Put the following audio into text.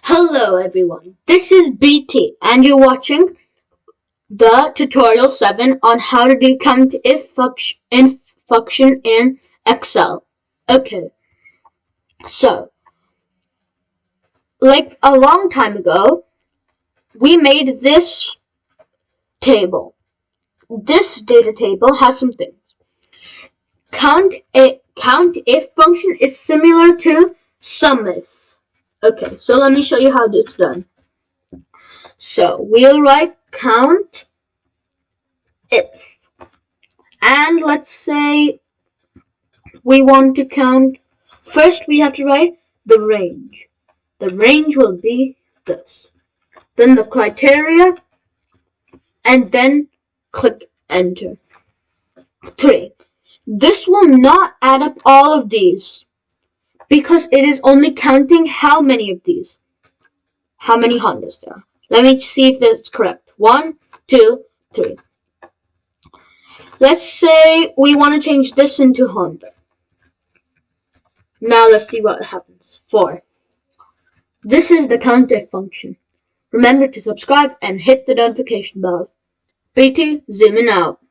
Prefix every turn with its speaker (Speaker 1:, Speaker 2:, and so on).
Speaker 1: Hello everyone, this is BT and you're watching the tutorial 7 on how to do CountIF function in Excel. Okay, so like a long time ago, we made this table. This data table has some things. CountIF function is similar to SumIf. Okay, so let me show you how it's done. So we'll write CountIF, and let's say we want to count. First we have to write the range. The range will be this. Then the criteria, and then click enter. 3. This will not add up all of these because it is only counting how many of these. How many Hondas there are. Let me see if that's correct. 1, 2, 3. Let's say we want to change this into Honda. Now let's see what happens. 4. This is the CountIF function. Remember to subscribe and hit the notification bell. BT zooming out.